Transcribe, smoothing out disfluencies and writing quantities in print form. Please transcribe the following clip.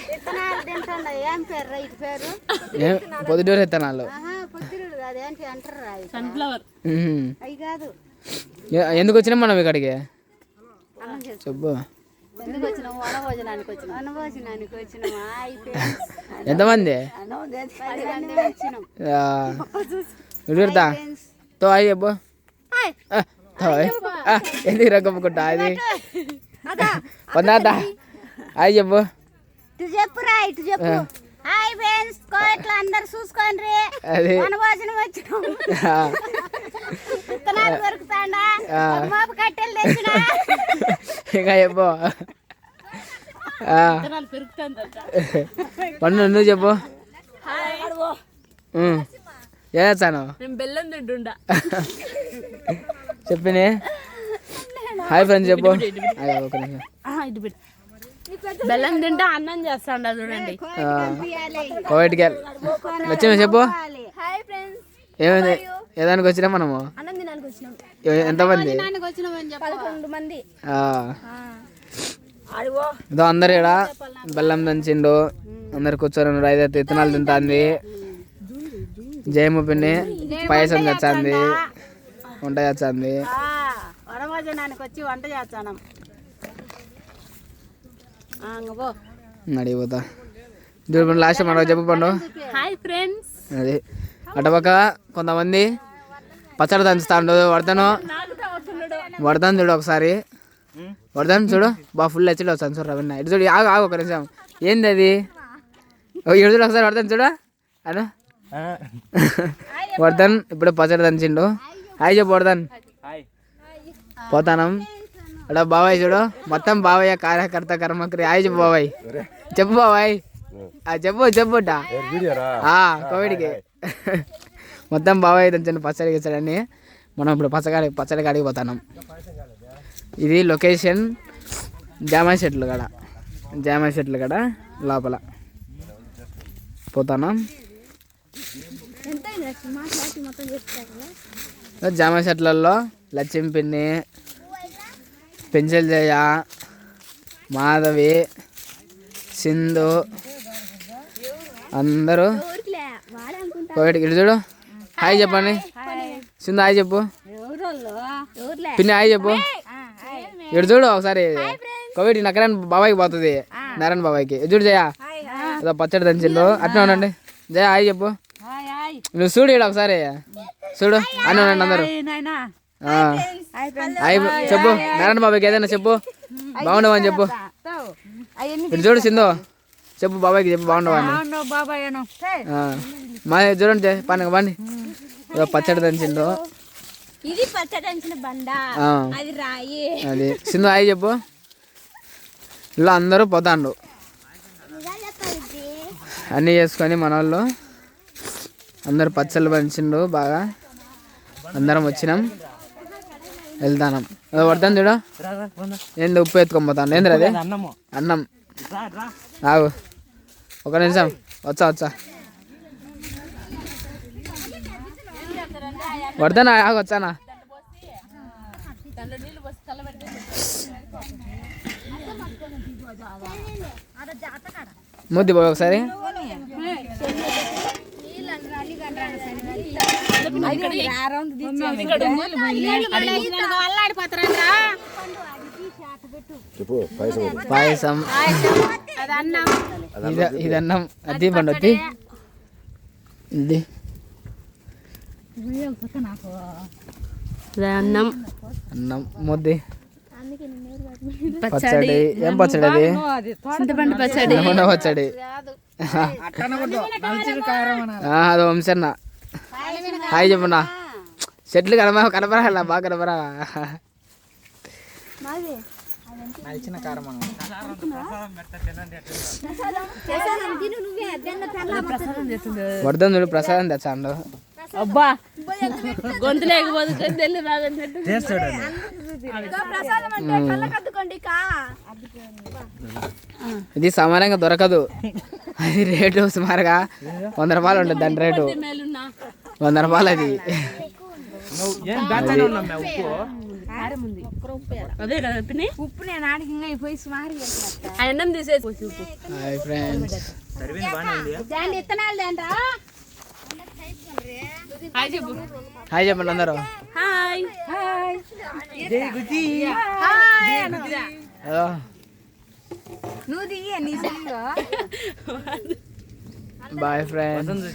విత్తనాలు తింటుండ ఏం పేరు రైతు పేరు పొద్దుటూరు విత్తనాలు పొద్దుడు అదేంటి అంటారు సన్ఫ్లవర్ అవి కాదు. ఎందుకు వచ్చినాం మనం ఇక్కడికి చెప్పు. ఎందుకు వచ్చినాం? వనభోజనానికి వచ్చినాం. వనభోజనానికి వచ్చినామా? ఎంతమంది వచ్చినాం. తో అయ్యి చెప్పు. ఎందుకు రక్కమ్ముకుంటా అది పొందా అయ్యి చెప్పు. ఇటు చెప్పురా, ఇటు చెప్పు. హాయ్ ఫ్రెండ్స్, కోయట్లు అందరు చూసుకోండి. వనభోజనం వచ్చినాం. విత్తనాలు దొరుకుతాడా? మాపు కట్టెలు తెచ్చినా. ఇంకా చెప్పు. పండు నువ్వు చెప్పు. ఏం చేస్తాను బెల్లం తింటుండా చెప్పినే. హాయ్ ఫ్రెండ్స్ చెప్పు. బెల్లం తింటా అన్నం చేస్తాండ చూడండి. కోవిడ్కి వచ్చినా చెప్పు. హాయ్ ఫ్రెండ్స్, ఏమైంది? ఏదానికి వచ్చినా మనము? అన్నం తినడానికి వచ్చినాం. ఎంతమంది? 11 మంది. ఇదో అందరు ఇక్కడ బెల్లం దంచిండు, అందరు కూర్చొని 5 విత్తనాలు తింటాంది. జయమ్మ పిన్ని పాయసం తెచ్చాంది, వంట చేస్తాంది. వనభోజనానికి వచ్చి వంట చేస్తాను. అడిగిపోతా చూడు లాస్ట్ మన చెప్పు పండు. Hi friends. అది అటుపక్క కొంతమంది పచ్చడి దంచుతాండు. వడతాను చూడు ఒకసారి, వడతాను చూడు బాగా ఫుల్ వచ్చి వస్తాను చూడు. రవీణ ఇటు చూడు, ఆగు ఆగు ఒక నిమిషం. ఏంది అది? ఇటు చూడు ఒకసారి వడతాను చూడు అను. వర్ధన్ ఇప్పుడు పచ్చడి దంచిండు. హాయ్ చెప్పు వర్ధన్. పోతానం అక్కడ బాబాయ్ చూడు, మొత్తం బాబాయ్ కార్యకర్త కర్మక్రి. హాయ్ చెప్పు బాబాయ్, చెప్పు బాబాయ్, చెప్పు చెప్పుట కోవిడ్కి మొత్తం బాబాయ్ దంచండి పచ్చడి గిచ్చడని. మనం ఇప్పుడు పచ్చడి కాడికి పోతాం. ఇది లొకేషన్ జామ చెట్లు కాడ లోపల పోతాను. జామ చెట్లలో లక్ష్మి పిన్ని, పెన్సిల్ జయ, మాధవి, సింధు అందరూ కోవిడ్కి. ఇటు చూడు, హాయ్ చెప్పండి. సింధు హాయ్ చెప్పు. పిన్ని హాయ్ చెప్పు. ఇటు చూడు ఒకసారి. కోవిడ్ నకరాన్ బాబాయ్కి పోతుంది, నారాయణ బాబాయ్కి. చూడు జయ ఏదో పచ్చడి దంచిండు. అట్లా ఉండండి. జయ హాయ్ చెప్పు. నువ్వు చూడు ఇక్కడ ఒకసారి చూడు అని ఉండండి అందరూ. హాయ్ చెప్పు నారాయణ బాబాయ్కి, ఏదైనా చెప్పు బాగుండవు అని చెప్పు. ఇటు చూడు సింధు చెప్పు బాబాయ్కి, చెప్పు బాగుండవు అని. మా చూడండి పండుగ బండి పచ్చడి దంచిండు. అది సింధు హాయ్ చెప్పు. ఇలా అందరూ పోతాండు అన్నీ చేసుకొని. మన వాళ్ళు అందరు పచ్చళ్ళు పంచిండు బాగా. అందరం వచ్చినాం, వెళ్తాం. పడతాను చూడు. ఏంది ఉప్పు ఎత్తుకొని పోతాను. ఏంద్ర అది? అన్నం. ఆగు ఒక నిమిషం, వచ్చా పడతానా? ఆగు వచ్చానా? ముద్ది పోయి ఒకసారి. పాయసం ఇది అన్నం. అది పండు ఇది అన్నం అన్నం ముద్ది పచ్చడి. ఏం పచ్చడి అది? చింతపండు పచ్చడి. పచ్చడి అది వంశన్న. హాయ్ చెప్పన్నా. చెట్లు కనపరా బాగా కనపరా. వర్ధన్ చూడు ప్రసాదం తెచ్చాడు. అబ్బా గొంతు లేకపోతే ఇది సమానంగా దొరకదు. అది రేటు సుమారుగా 100 రూపాయలు ఉంటుంది. దాని రేటు 100 రూపాయలు. అది అదే కదా పిన్ని ఉప్పు నేను ఆడికి ఇంకా పోయి సుమారు ఆ అన్నం తీసేసి ఉప్పు హాయ్ ఫ్రెండ్స్. దాంట్లో ఇత్తనాలు దాంట్లో హాయ్ చెప్పు హాయ్ చెప్పండి అందరూ. Hi hello. నువ్వు దిగి నీ సంగ బాయ్ ఫ్రెండ్స్.